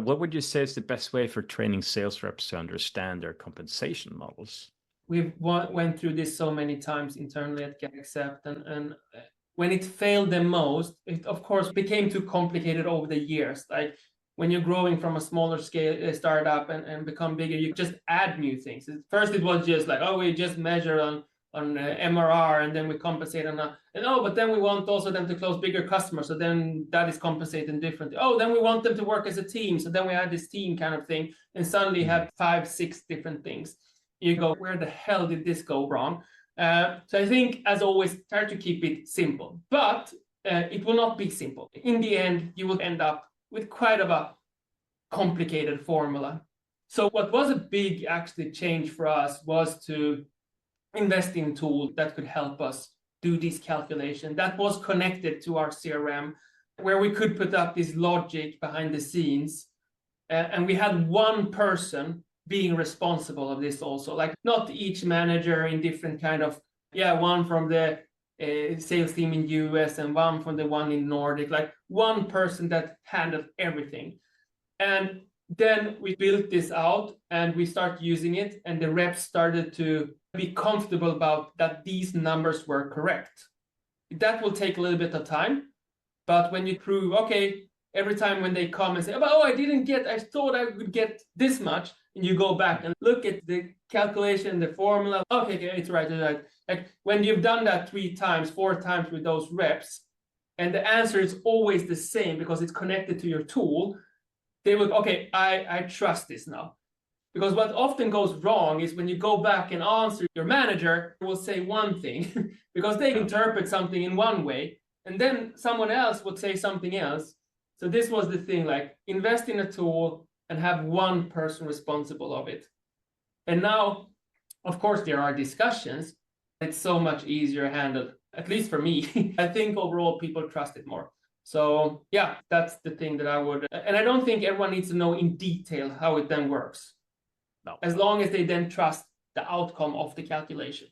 What would you say is the best way for training sales reps to understand their compensation models? We've went through this so many times internally at GetAccept, and when it failed the most, it of course became too complicated over the years. Like when you're growing from a smaller scale startup and become bigger, you just add new things. First, it was just like, oh, we just measure on MRR, and then we compensate on that. And oh, but then we want also them to close bigger customers, so then that is compensated differently. Oh, then we want them to work as a team, so then we add this team kind of thing, and suddenly you have 5, 6 different things. You go, where the hell did this go wrong? So I think, as always, try to keep it simple, but it will not be simple. In the end, you will end up with quite a complicated formula. So what was a big actually change for us was to invest in a tool that could help us do this calculation that was connected to our CRM, where we could put up this logic behind the scenes. And we had one person being responsible of this also, like not each manager in different kind of, one from the sales team in US and one from the one in Nordic, like one person that handled everything. And then we built this out and we started using it, and the reps started to be comfortable about that these numbers were correct. That will take a little bit of time, but when you prove, okay, every time when they come and say, oh, I thought I would get this much, and you go back and look at the calculation, the formula, okay, it's right. Like when you've done that 3 times, 4 times with those reps, and the answer is always the same because it's connected to your tool, they will, okay, I trust this now. Because what often goes wrong is when you go back and answer, your manager will say one thing because they interpret something in one way, and then someone else would say something else. So this was the thing, like invest in a tool and have one person responsible of it. And now, of course, there are discussions. It's so much easier handled, at least for me. I think overall people trust it more. So yeah, that's the thing that I would, and I don't think everyone needs to know in detail how it then works. No. As long as they then trust the outcome of the calculation.